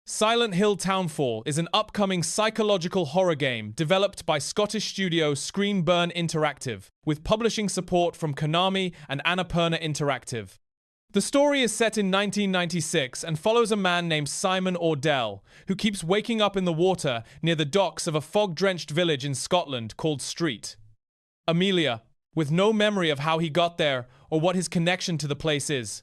Silent Hill Townfall is an upcoming psychological horror game developed by Scottish studio Screenburn Interactive, with publishing support from Konami and Annapurna Interactive. The story is set in 1996 and follows a man named Simon Ordell, who keeps waking up in the water near the docks of a fog-drenched village in Scotland called Street Amelia, with no memory of how he got there or what his connection to the place is.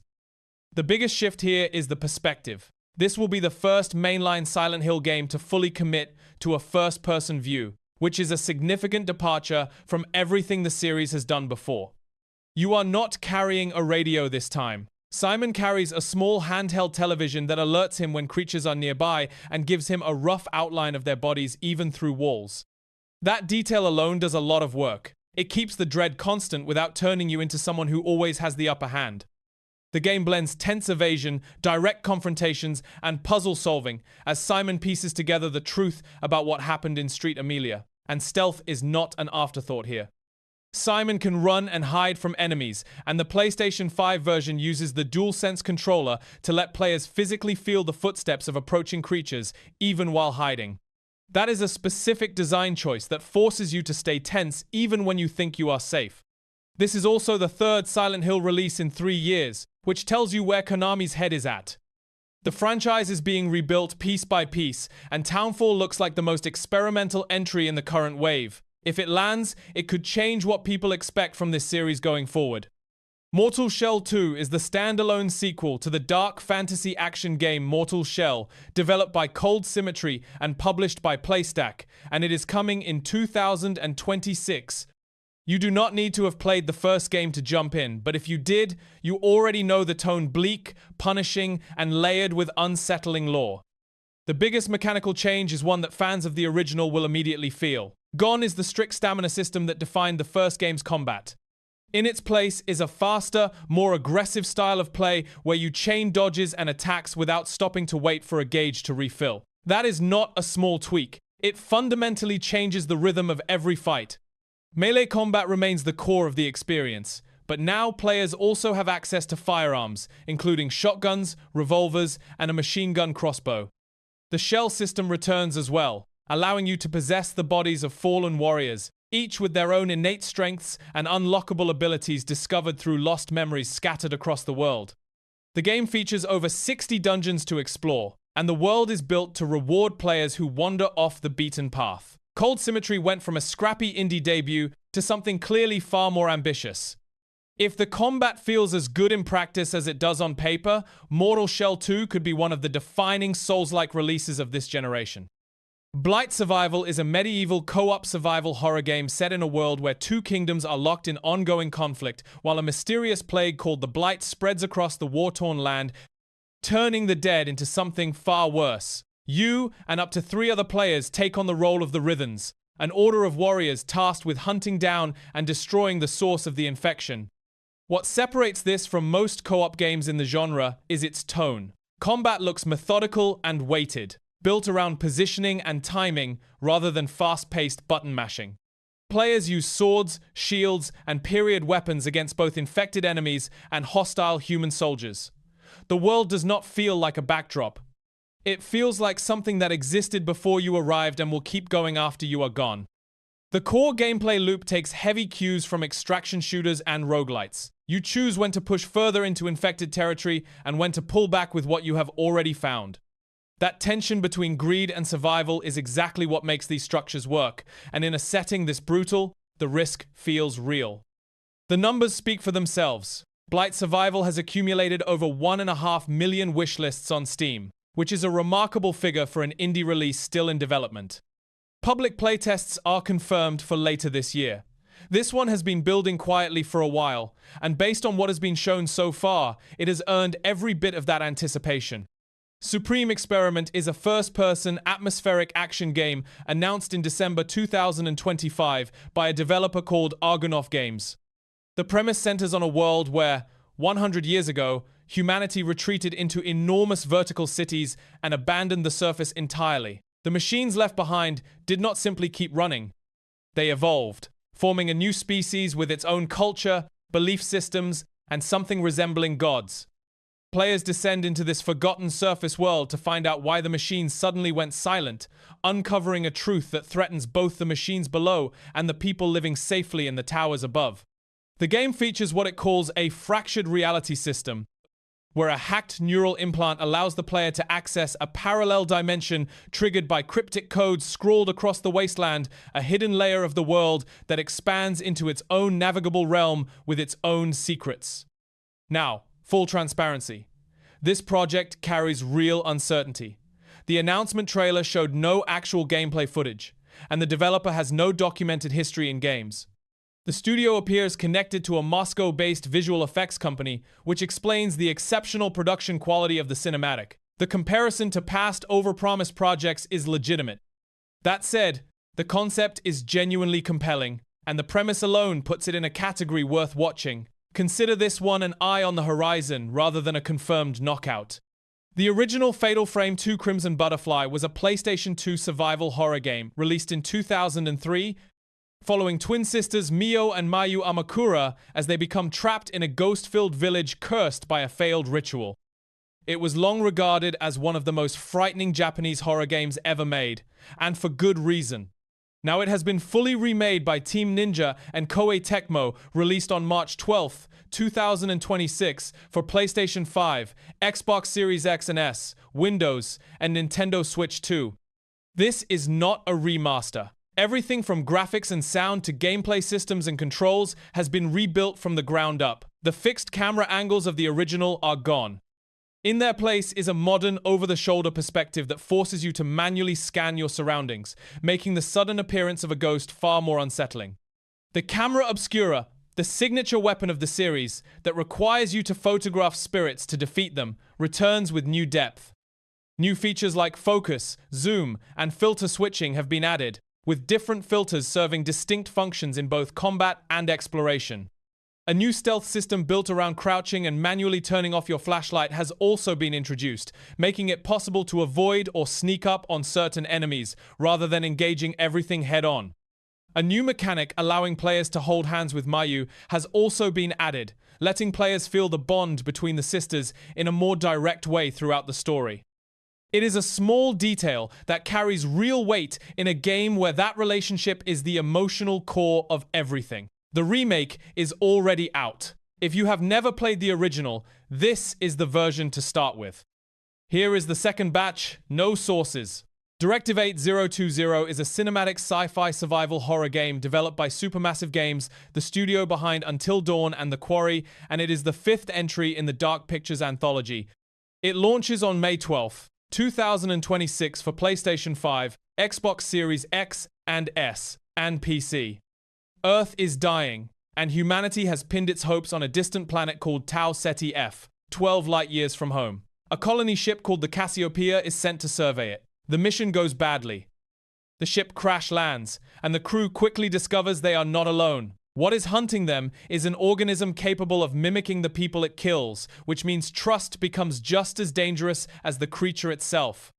The biggest shift here is the perspective. This will be the first mainline Silent Hill game to fully commit to a first-person view, which is a significant departure from everything the series has done before. You are not carrying a radio this time. Simon carries a small handheld television that alerts him when creatures are nearby and gives him a rough outline of their bodies even through walls. That detail alone does a lot of work. It keeps the dread constant without turning you into someone who always has the upper hand. The game blends tense evasion, direct confrontations, and puzzle solving as Simon pieces together the truth about what happened in Street Amelia, and stealth is not an afterthought here. Simon can run and hide from enemies, and the PlayStation 5 version uses the DualSense controller to let players physically feel the footsteps of approaching creatures, even while hiding. That is a specific design choice that forces you to stay tense even when you think you are safe. This is also the third Silent Hill release in 3 years, which tells you where Konami's head is at. The franchise is being rebuilt piece by piece, and Townfall looks like the most experimental entry in the current wave. If it lands, it could change what people expect from this series going forward. Mortal Shell 2 is the standalone sequel to the dark fantasy action game Mortal Shell, developed by Cold Symmetry and published by PlayStack, and it is coming in 2026. You do not need to have played the first game to jump in, but if you did, you already know the tone: bleak, punishing, and layered with unsettling lore. The biggest mechanical change is one that fans of the original will immediately feel. Gone is the strict stamina system that defined the first game's combat. In its place is a faster, more aggressive style of play where you chain dodges and attacks without stopping to wait for a gauge to refill. That is not a small tweak. It fundamentally changes the rhythm of every fight. Melee combat remains the core of the experience, but now players also have access to firearms, including shotguns, revolvers, and a machine gun crossbow. The shell system returns as well, allowing you to possess the bodies of fallen warriors, each with their own innate strengths and unlockable abilities discovered through lost memories scattered across the world. The game features over 60 dungeons to explore, and the world is built to reward players who wander off the beaten path. Cold Symmetry went from a scrappy indie debut to something clearly far more ambitious. If the combat feels as good in practice as it does on paper, Mortal Shell 2 could be one of the defining Souls-like releases of this generation. Blight Survival is a medieval co-op survival horror game set in a world where two kingdoms are locked in ongoing conflict, while a mysterious plague called the Blight spreads across the war-torn land, turning the dead into something far worse. You and up to 3 other players take on the role of the Rithens, an order of warriors tasked with hunting down and destroying the source of the infection. What separates this from most co-op games in the genre is its tone. Combat looks methodical and weighted, built around positioning and timing rather than fast-paced button mashing. Players use swords, shields, and period weapons against both infected enemies and hostile human soldiers. The world does not feel like a backdrop. It feels like something that existed before you arrived and will keep going after you are gone. The core gameplay loop takes heavy cues from extraction shooters and roguelites. You choose when to push further into infected territory and when to pull back with what you have already found. That tension between greed and survival is exactly what makes these structures work, and in a setting this brutal, the risk feels real. The numbers speak for themselves. Blight Survival has accumulated over 1.5 million wishlists on Steam, which is a remarkable figure for an indie release still in development. Public playtests are confirmed for later this year. This one has been building quietly for a while, and based on what has been shown so far, it has earned every bit of that anticipation. Supreme Experiment is a first-person, atmospheric action game announced in December 2025 by a developer called Argonaut Games. The premise centers on a world where, 100 years ago, humanity retreated into enormous vertical cities and abandoned the surface entirely. The machines left behind did not simply keep running. They evolved, forming a new species with its own culture, belief systems, and something resembling gods. Players descend into this forgotten surface world to find out why the machines suddenly went silent, uncovering a truth that threatens both the machines below and the people living safely in the towers above. The game features what it calls a fractured reality system, where a hacked neural implant allows the player to access a parallel dimension triggered by cryptic codes scrawled across the wasteland, a hidden layer of the world that expands into its own navigable realm with its own secrets. Now, full transparency. This project carries real uncertainty. The announcement trailer showed no actual gameplay footage, and the developer has no documented history in games. The studio appears connected to a Moscow-based visual effects company, which explains the exceptional production quality of the cinematic. The comparison to past overpromised projects is legitimate. That said, the concept is genuinely compelling, and the premise alone puts it in a category worth watching. Consider this one an eye on the horizon rather than a confirmed knockout. The original Fatal Frame 2 Crimson Butterfly was a PlayStation 2 survival horror game released in 2003, following twin sisters Mio and Mayu Amakura as they become trapped in a ghost-filled village cursed by a failed ritual. It was long regarded as one of the most frightening Japanese horror games ever made, and for good reason. Now it has been fully remade by Team Ninja and Koei Tecmo, released on March 12, 2026 for PlayStation 5, Xbox Series X and S, Windows, and Nintendo Switch 2. This is not a remaster. Everything from graphics and sound to gameplay systems and controls has been rebuilt from the ground up. The fixed camera angles of the original are gone. In their place is a modern, over-the-shoulder perspective that forces you to manually scan your surroundings, making the sudden appearance of a ghost far more unsettling. The camera obscura, the signature weapon of the series that requires you to photograph spirits to defeat them, returns with new depth. New features like focus, zoom, and filter switching have been added, with different filters serving distinct functions in both combat and exploration. A new stealth system built around crouching and manually turning off your flashlight has also been introduced, making it possible to avoid or sneak up on certain enemies, rather than engaging everything head-on. A new mechanic allowing players to hold hands with Mayu has also been added, letting players feel the bond between the sisters in a more direct way throughout the story. It is a small detail that carries real weight in a game where that relationship is the emotional core of everything. The remake is already out. If you have never played the original, this is the version to start with. Here is the second batch, no sources. Directive 8020 is a cinematic sci-fi survival horror game developed by Supermassive Games, the studio behind Until Dawn and The Quarry, and it is the fifth entry in the Dark Pictures anthology. It launches on May 12th. 2026 for PlayStation 5, Xbox Series X and S, and PC. Earth is dying, and humanity has pinned its hopes on a distant planet called Tau Ceti F, 12 light-years from home. A colony ship called the Cassiopeia is sent to survey it. The mission goes badly. The ship crash lands, and the crew quickly discovers they are not alone. What is hunting them is an organism capable of mimicking the people it kills, which means trust becomes just as dangerous as the creature itself.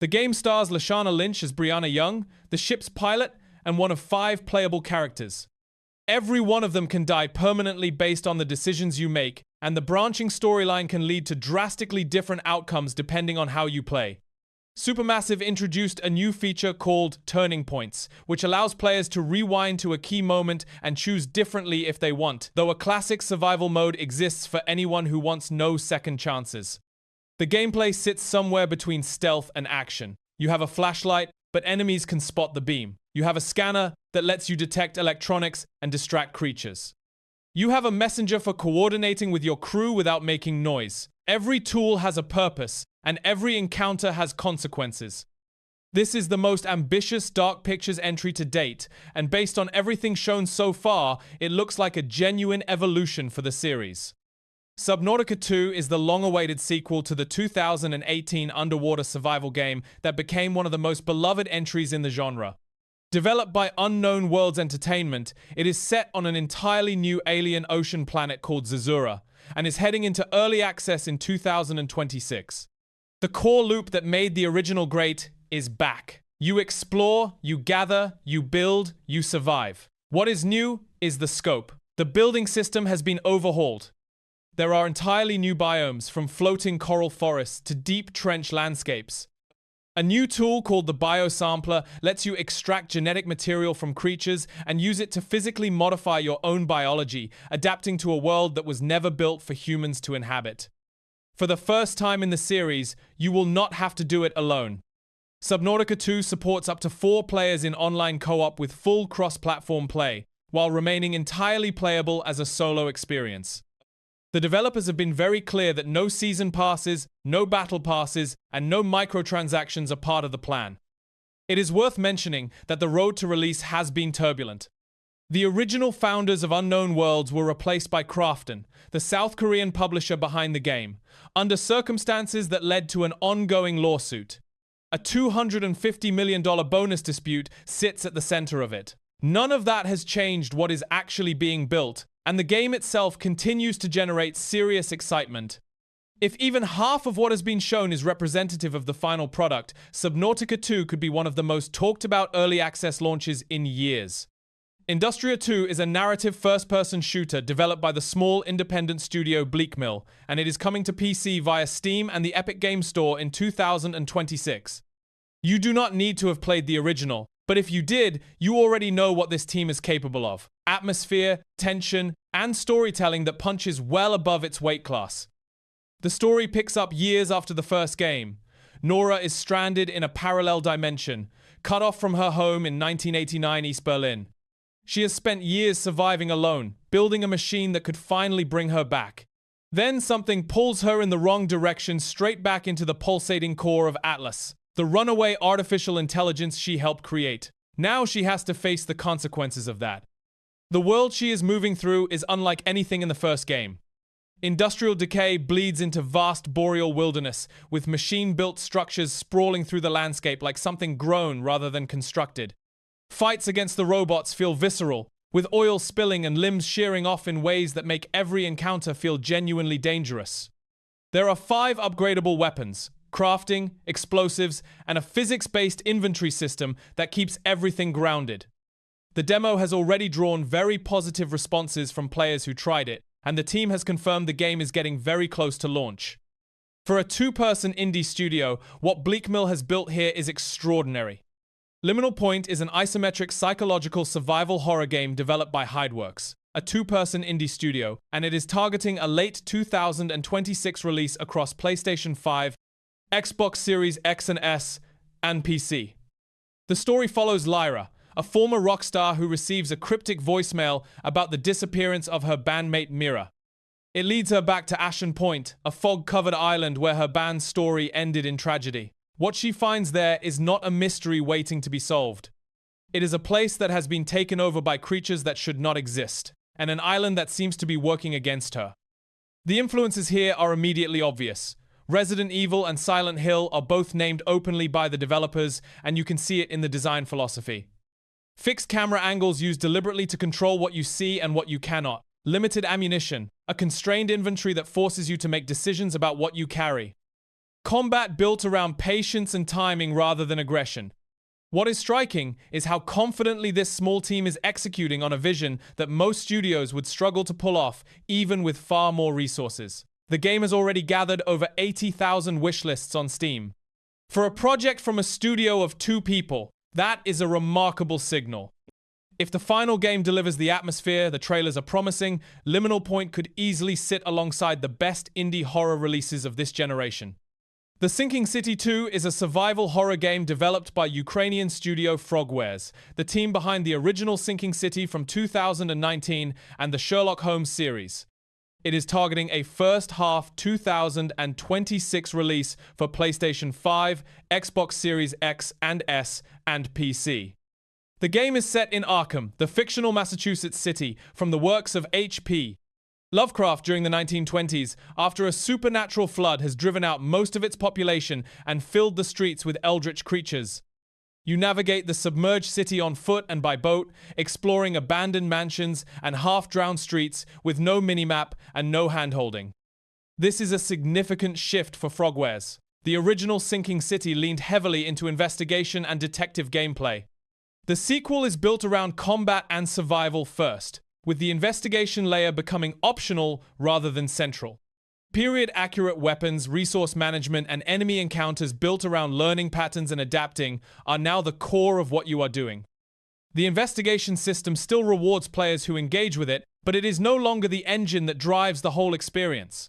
The game stars Lashana Lynch as Brianna Young, the ship's pilot, and one of 5 playable characters. Every one of them can die permanently based on the decisions you make, and the branching storyline can lead to drastically different outcomes depending on how you play. Supermassive introduced a new feature called Turning Points, which allows players to rewind to a key moment and choose differently if they want, though a classic survival mode exists for anyone who wants no second chances. The gameplay sits somewhere between stealth and action. You have a flashlight, but enemies can spot the beam. You have a scanner that lets you detect electronics and distract creatures. You have a messenger for coordinating with your crew without making noise. Every tool has a purpose, and every encounter has consequences. This is the most ambitious Dark Pictures entry to date, and based on everything shown so far, it looks like a genuine evolution for the series. Subnautica 2 is the long-awaited sequel to the 2018 underwater survival game that became one of the most beloved entries in the genre. Developed by Unknown Worlds Entertainment, it is set on an entirely new alien ocean planet called Zazura, and is heading into early access in 2026. The core loop that made the original great is back. You explore, you gather, you build, you survive. What is new is the scope. The building system has been overhauled. There are entirely new biomes, from floating coral forests to deep trench landscapes. A new tool called the biosampler lets you extract genetic material from creatures and use it to physically modify your own biology, adapting to a world that was never built for humans to inhabit. For the first time in the series, you will not have to do it alone. Subnautica 2 supports up to 4 players in online co-op with full cross-platform play, while remaining entirely playable as a solo experience. The developers have been very clear that no season passes, no battle passes, and no microtransactions are part of the plan. It is worth mentioning that the road to release has been turbulent. The original founders of Unknown Worlds were replaced by Krafton, the South Korean publisher behind the game, under circumstances that led to an ongoing lawsuit. A $250 million bonus dispute sits at the center of it. None of that has changed what is actually being built, and the game itself continues to generate serious excitement. If even half of what has been shown is representative of the final product, Subnautica 2 could be one of the most talked about early access launches in years. Industria 2 is a narrative first-person shooter developed by the small independent studio Bleakmill, and it is coming to PC via Steam and the Epic Games Store in 2026. You do not need to have played the original, but if you did, you already know what this team is capable of. Atmosphere, tension, and storytelling that punches well above its weight class. The story picks up years after the first game. Nora is stranded in a parallel dimension, cut off from her home in 1989 East Berlin. She has spent years surviving alone, building a machine that could finally bring her back. Then something pulls her in the wrong direction, straight back into the pulsating core of Atlas, the runaway artificial intelligence she helped create. Now she has to face the consequences of that. The world she is moving through is unlike anything in the first game. Industrial decay bleeds into vast boreal wilderness, with machine-built structures sprawling through the landscape like something grown rather than constructed. Fights against the robots feel visceral, with oil spilling and limbs shearing off in ways that make every encounter feel genuinely dangerous. There are 5 upgradable weapons, crafting, explosives, and a physics-based inventory system that keeps everything grounded. The demo has already drawn very positive responses from players who tried it, and the team has confirmed the game is getting very close to launch. For a 2-person indie studio, what Bleakmill has built here is extraordinary. Liminal Point is an isometric psychological survival horror game developed by Hideworks, a 2-person indie studio, and it is targeting a late 2026 release across PlayStation 5, Xbox Series X and S, and PC. The story follows Lyra, a former rock star who receives a cryptic voicemail about the disappearance of her bandmate Mira. It leads her back to Ashen Point, a fog-covered island where her band's story ended in tragedy. What she finds there is not a mystery waiting to be solved. It is a place that has been taken over by creatures that should not exist, and an island that seems to be working against her. The influences here are immediately obvious. Resident Evil and Silent Hill are both named openly by the developers, and you can see it in the design philosophy. Fixed camera angles used deliberately to control what you see and what you cannot. Limited ammunition, a constrained inventory that forces you to make decisions about what you carry. Combat built around patience and timing rather than aggression. What is striking is how confidently this small team is executing on a vision that most studios would struggle to pull off, even with far more resources. The game has already gathered over 80,000 wishlists on Steam. For a project from a studio of 2 people, that is a remarkable signal. If the final game delivers the atmosphere the trailers are promising, Liminal Point could easily sit alongside the best indie horror releases of this generation. The Sinking City 2 is a survival horror game developed by Ukrainian studio Frogwares, the team behind the original Sinking City from 2019 and the Sherlock Holmes series. It is targeting a first half 2026 release for PlayStation 5, Xbox Series X and S, and PC. The game is set in Arkham, the fictional Massachusetts city, from the works of H.P. Lovecraft during the 1920s, after a supernatural flood has driven out most of its population and filled the streets with eldritch creatures. You navigate the submerged city on foot and by boat, exploring abandoned mansions and half-drowned streets with no minimap and no handholding. This is a significant shift for Frogwares. The original Sinking City leaned heavily into investigation and detective gameplay. The sequel is built around combat and survival first, with the investigation layer becoming optional rather than central. Period-accurate weapons, resource management, and enemy encounters built around learning patterns and adapting are now the core of what you are doing. The investigation system still rewards players who engage with it, but it is no longer the engine that drives the whole experience.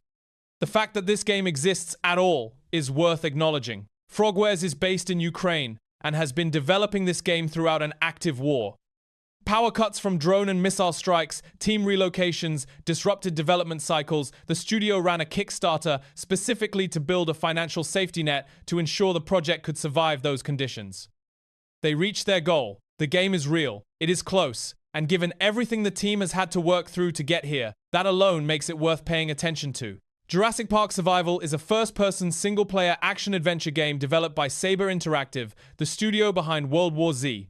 The fact that this game exists at all is worth acknowledging. Frogwares is based in Ukraine and has been developing this game throughout an active war. Power cuts from drone and missile strikes, team relocations, disrupted development cycles, the studio ran a Kickstarter specifically to build a financial safety net to ensure the project could survive those conditions. They reached their goal. The game is real, it is close, and given everything the team has had to work through to get here, that alone makes it worth paying attention to. Jurassic Park Survival is a first-person single-player action-adventure game developed by Saber Interactive, the studio behind World War Z.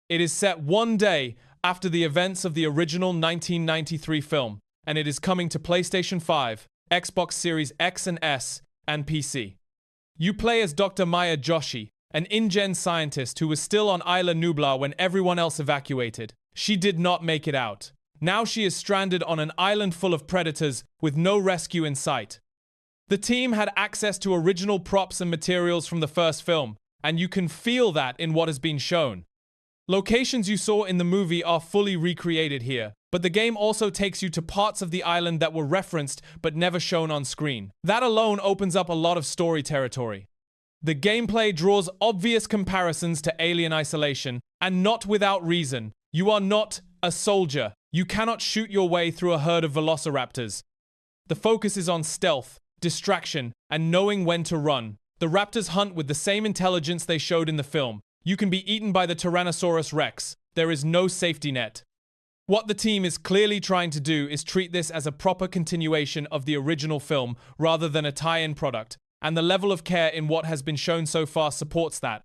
It is set one day after the events of the original 1993 film, and it is coming to PlayStation 5, Xbox Series X and S, and PC. You play as Dr. Maya Joshi, an InGen scientist who was still on Isla Nublar when everyone else evacuated. She did not make it out. Now she is stranded on an island full of predators with no rescue in sight. The team had access to original props and materials from the first film, and you can feel that in what has been shown. Locations you saw in the movie are fully recreated here, but the game also takes you to parts of the island that were referenced but never shown on screen. That alone opens up a lot of story territory. The gameplay draws obvious comparisons to Alien Isolation, and not without reason. You are not a soldier. You cannot shoot your way through a herd of velociraptors. The focus is on stealth, distraction, and knowing when to run. The raptors hunt with the same intelligence they showed in the film. You can be eaten by the Tyrannosaurus Rex. There is no safety net. What the team is clearly trying to do is treat this as a proper continuation of the original film rather than a tie-in product, and the level of care in what has been shown so far supports that.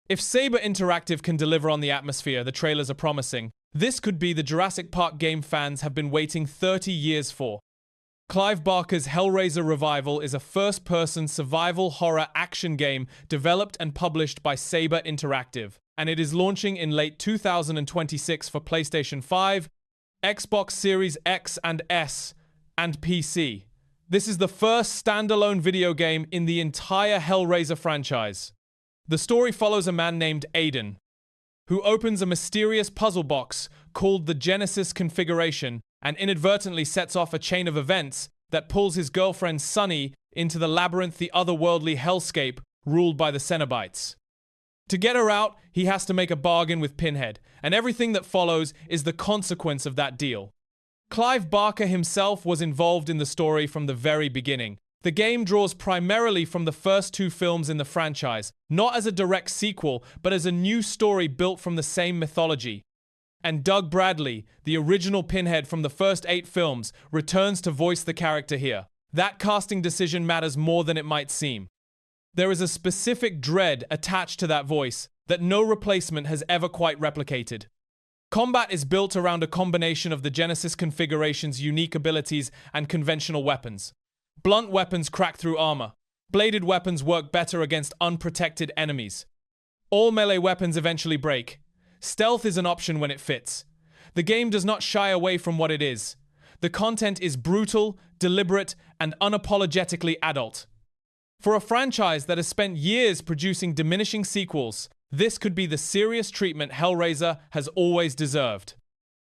If Saber Interactive can deliver on the atmosphere the trailers are promising, this could be the Jurassic Park game fans have been waiting 30 years for. Clive Barker's Hellraiser Revival is a first-person survival horror action game developed and published by Saber Interactive, and it is launching in late 2026 for PlayStation 5, Xbox Series X and S, and PC. This is the first standalone video game in the entire Hellraiser franchise. The story follows a man named Aiden, who opens a mysterious puzzle box called the Genesis Configuration and inadvertently sets off a chain of events that pulls his girlfriend Sunny into the labyrinthy otherworldly hellscape ruled by the Cenobites. To get her out, he has to make a bargain with Pinhead, and everything that follows is the consequence of that deal. Clive Barker himself was involved in the story from the very beginning. The game draws primarily from the first two films in the franchise, not as a direct sequel, but as a new story built from the same mythology. And Doug Bradley, the original Pinhead from the first 8 films, returns to voice the character here. That casting decision matters more than it might seem. There is a specific dread attached to that voice that no replacement has ever quite replicated. Combat is built around a combination of the Genesis configuration's unique abilities and conventional weapons. Blunt weapons crack through armor. Bladed weapons work better against unprotected enemies. All melee weapons eventually break. Stealth is an option when it fits. The game does not shy away from what it is. The content is brutal, deliberate, and unapologetically adult. For a franchise that has spent years producing diminishing sequels, this could be the serious treatment Hellraiser has always deserved.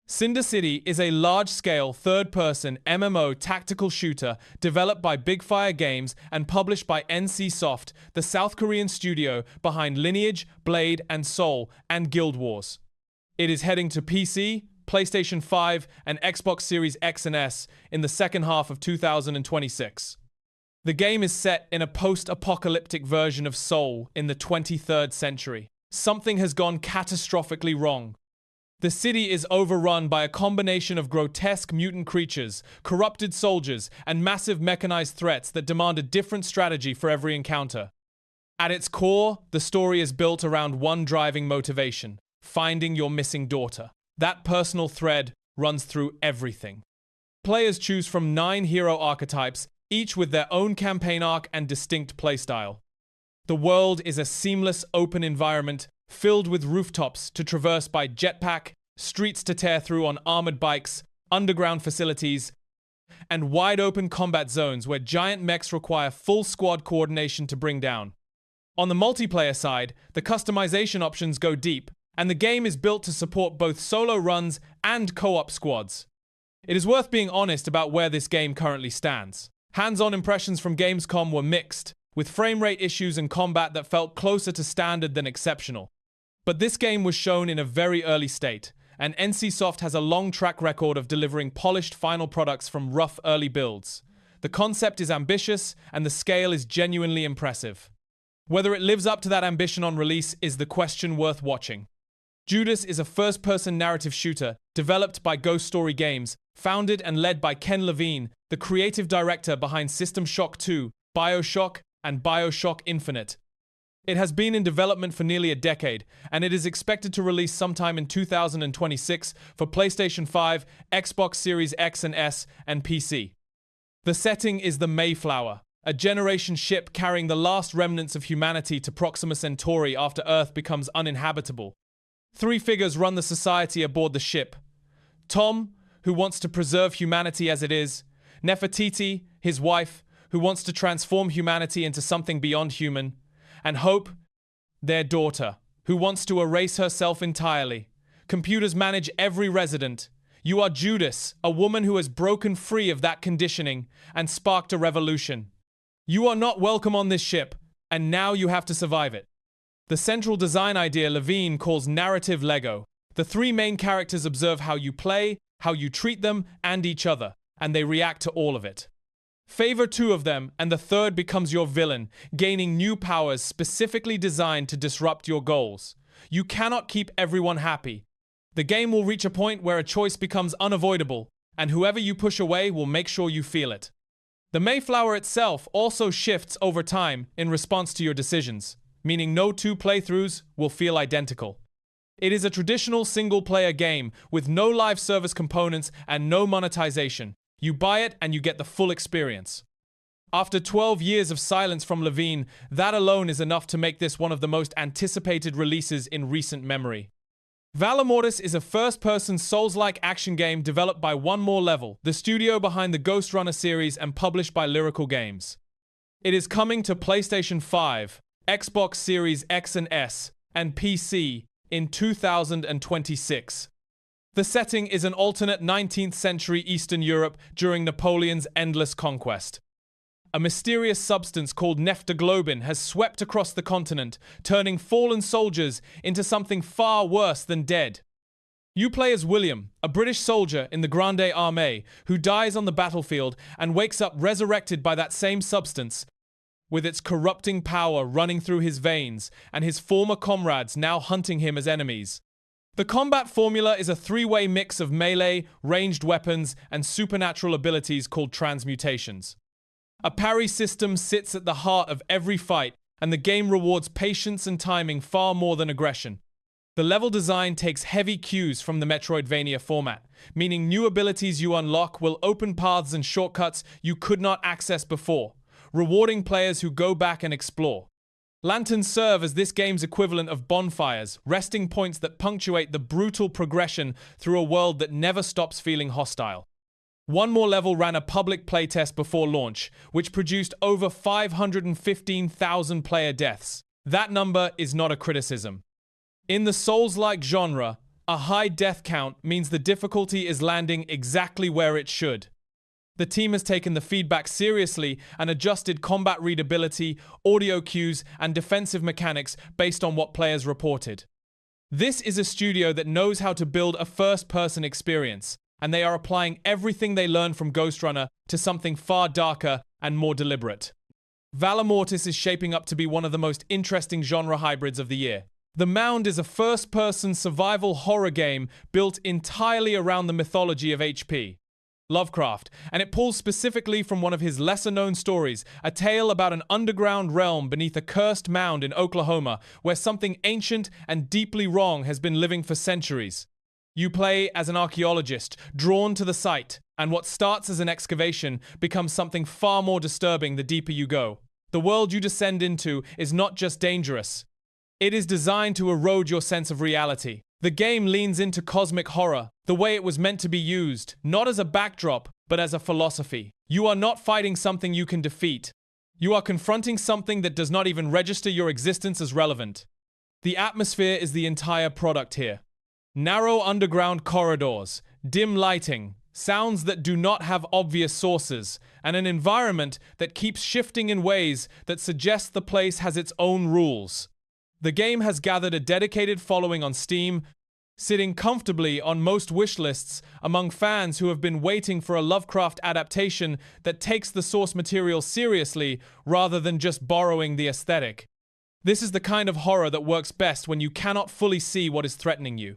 Cinder City is a large-scale, third-person MMO tactical shooter developed by Big Fire Games and published by NC Soft, the South Korean studio behind Lineage, Blade, and Soul, and Guild Wars. It is heading to PC, PlayStation 5, and Xbox Series X and S in the second half of 2026. The game is set in a post-apocalyptic version of Soul in the 23rd century. Something has gone catastrophically wrong. The city is overrun by a combination of grotesque mutant creatures, corrupted soldiers, and massive mechanized threats that demand a different strategy for every encounter. At its core, the story is built around one driving motivation: finding your missing daughter. That personal thread runs through everything. Players choose from 9 hero archetypes, each with their own campaign arc and distinct playstyle. The world is a seamless open environment filled with rooftops to traverse by jetpack, streets to tear through on armored bikes, underground facilities, and wide-open combat zones where giant mechs require full squad coordination to bring down. On the multiplayer side, the customization options go deep, and the game is built to support both solo runs and co-op squads. It is worth being honest about where this game currently stands. Hands-on impressions from Gamescom were mixed, with frame rate issues and combat that felt closer to standard than exceptional. But this game was shown in a very early state, and NCSoft has a long track record of delivering polished final products from rough early builds. The concept is ambitious, and the scale is genuinely impressive. Whether it lives up to that ambition on release is the question worth watching. Judas is a first-person narrative shooter developed by Ghost Story Games, founded and led by Ken Levine, the creative director behind System Shock 2, BioShock, and BioShock Infinite. It has been in development for nearly a decade, and it is expected to release sometime in 2026 for PlayStation 5, Xbox Series X and S, and PC. The setting is the Mayflower, a generation ship carrying the last remnants of humanity to Proxima Centauri after Earth becomes uninhabitable. Three figures run the society aboard the ship. Tom, who wants to preserve humanity as it is. Nefertiti, his wife, who wants to transform humanity into something beyond human. And Hope, their daughter, who wants to erase herself entirely. Computers manage every resident. You are Judas, a woman who has broken free of that conditioning and sparked a revolution. You are not welcome on this ship, and now you have to survive it. The central design idea Levine calls narrative Lego. The three main characters observe how you play, how you treat them, and each other, and they react to all of it. Favor two of them, and the third becomes your villain, gaining new powers specifically designed to disrupt your goals. You cannot keep everyone happy. The game will reach a point where a choice becomes unavoidable, and whoever you push away will make sure you feel it. The Mayflower itself also shifts over time in response to your decisions, meaning no two playthroughs will feel identical. It is a traditional single-player game with no live service components and no monetization. You buy it and you get the full experience. After 12 years of silence from Levine, that alone is enough to make this one of the most anticipated releases in recent memory. Valor Mortis is a first-person Souls-like action game developed by One More Level, the studio behind the Ghost Runner series and published by Lyrical Games. It is coming to PlayStation 5, Xbox Series X and S, and PC in 2026. The setting is an alternate 19th century Eastern Europe during Napoleon's endless conquest. A mysterious substance called nephtoglobin has swept across the continent, turning fallen soldiers into something far worse than dead. You play as William, a British soldier in the Grande Armée, who dies on the battlefield and wakes up resurrected by that same substance, with its corrupting power running through his veins and his former comrades now hunting him as enemies. The combat formula is a three-way mix of melee, ranged weapons, and supernatural abilities called transmutations. A parry system sits at the heart of every fight, and the game rewards patience and timing far more than aggression. The level design takes heavy cues from the Metroidvania format, meaning new abilities you unlock will open paths and shortcuts you could not access before, rewarding players who go back and explore. Lanterns serve as this game's equivalent of bonfires, resting points that punctuate the brutal progression through a world that never stops feeling hostile. One More Level ran a public playtest before launch, which produced over 515,000 player deaths. That number is not a criticism. In the Souls-like genre, a high death count means the difficulty is landing exactly where it should. The team has taken the feedback seriously and adjusted combat readability, audio cues, and defensive mechanics based on what players reported. This is a studio that knows how to build a first-person experience, and they are applying everything they learned from Ghost Runner to something far darker and more deliberate. Valor Mortis is shaping up to be one of the most interesting genre hybrids of the year. The Mound is a first-person survival horror game built entirely around the mythology of H.P. Lovecraft, and it pulls specifically from one of his lesser-known stories, a tale about an underground realm beneath a cursed mound in Oklahoma, where something ancient and deeply wrong has been living for centuries. You play as an archaeologist, drawn to the site, and what starts as an excavation becomes something far more disturbing the deeper you go. The world you descend into is not just dangerous. It is designed to erode your sense of reality. The game leans into cosmic horror, the way it was meant to be used, not as a backdrop, but as a philosophy. You are not fighting something you can defeat. You are confronting something that does not even register your existence as relevant. The atmosphere is the entire product here. Narrow underground corridors, dim lighting, sounds that do not have obvious sources, and an environment that keeps shifting in ways that suggest the place has its own rules. The game has gathered a dedicated following on Steam, sitting comfortably on most wish lists among fans who have been waiting for a Lovecraft adaptation that takes the source material seriously rather than just borrowing the aesthetic. This is the kind of horror that works best when you cannot fully see what is threatening you.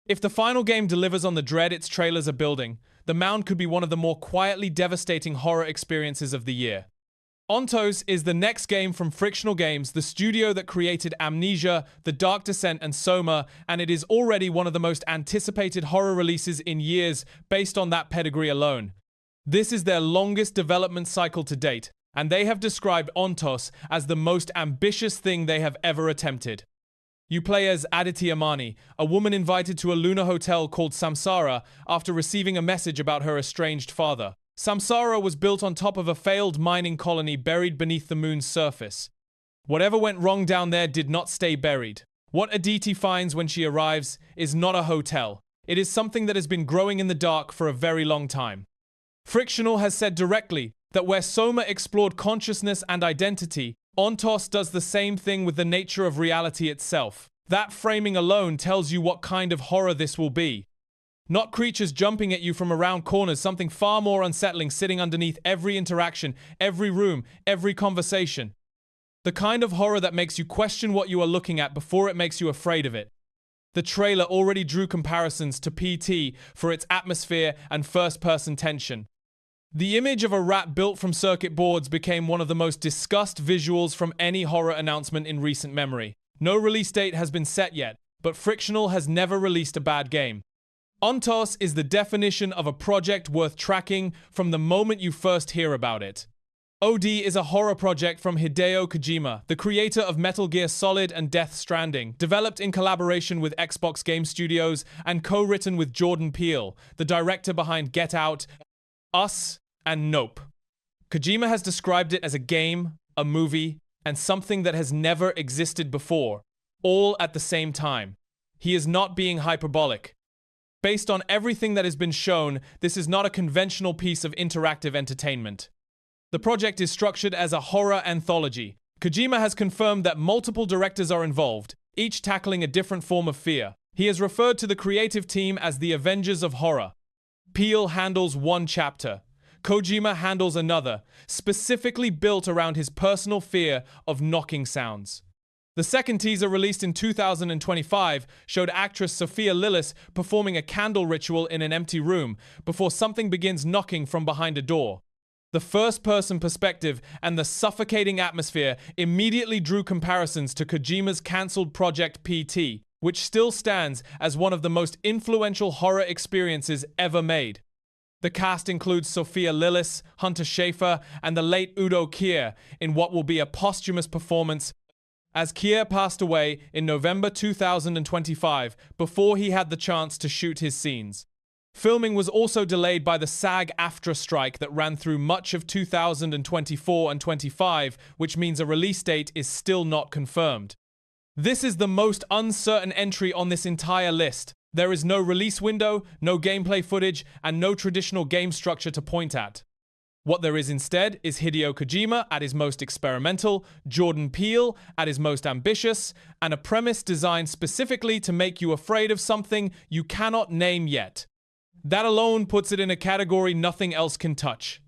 If the final game delivers on the dread its trailers are building, The Mound could be one of the more quietly devastating horror experiences of the year. Ontos is the next game from Frictional Games, the studio that created Amnesia, The Dark Descent, and Soma, and it is already one of the most anticipated horror releases in years based on that pedigree alone. This is their longest development cycle to date, and they have described Ontos as the most ambitious thing they have ever attempted. You play as Aditi Amani, a woman invited to a lunar hotel called Samsara after receiving a message about her estranged father. Samsara was built on top of a failed mining colony buried beneath the moon's surface. Whatever went wrong down there did not stay buried. What Aditi finds when she arrives is not a hotel. It is something that has been growing in the dark for a very long time. Frictional has said directly that where Soma explored consciousness and identity, Ontos does the same thing with the nature of reality itself. That framing alone tells you what kind of horror this will be. Not creatures jumping at you from around corners, something far more unsettling sitting underneath every interaction, every room, every conversation. The kind of horror that makes you question what you are looking at before it makes you afraid of it. The trailer already drew comparisons to PT for its atmosphere and first-person tension. The image of a rat built from circuit boards became one of the most discussed visuals from any horror announcement in recent memory. No release date has been set yet, but Frictional has never released a bad game. Ontos is the definition of a project worth tracking from the moment you first hear about it. OD is a horror project from Hideo Kojima, the creator of Metal Gear Solid and Death Stranding, developed in collaboration with Xbox Game Studios and co-written with Jordan Peele, the director behind Get Out, Us, and Nope. Kojima has described it as a game, a movie, and something that has never existed before, all at the same time. He is not being hyperbolic. Based on everything that has been shown, this is not a conventional piece of interactive entertainment. The project is structured as a horror anthology. Kojima has confirmed that multiple directors are involved, each tackling a different form of fear. He has referred to the creative team as the Avengers of Horror. Peele handles one chapter. Kojima handles another, specifically built around his personal fear of knocking sounds. The second teaser, released in 2025, showed actress Sophia Lillis performing a candle ritual in an empty room before something begins knocking from behind a door. The first-person perspective and the suffocating atmosphere immediately drew comparisons to Kojima's cancelled project PT, which still stands as one of the most influential horror experiences ever made. The cast includes Sophia Lillis, Hunter Schafer, and the late Udo Kier in what will be a posthumous performance, as Kier passed away in November 2025 before he had the chance to shoot his scenes. Filming was also delayed by the SAG-AFTRA strike that ran through much of 2024 and 25, which means a release date is still not confirmed. This is the most uncertain entry on this entire list. There is no release window, no gameplay footage, and no traditional game structure to point at. What there is instead is Hideo Kojima at his most experimental, Jordan Peele at his most ambitious, and a premise designed specifically to make you afraid of something you cannot name yet. That alone puts it in a category nothing else can touch.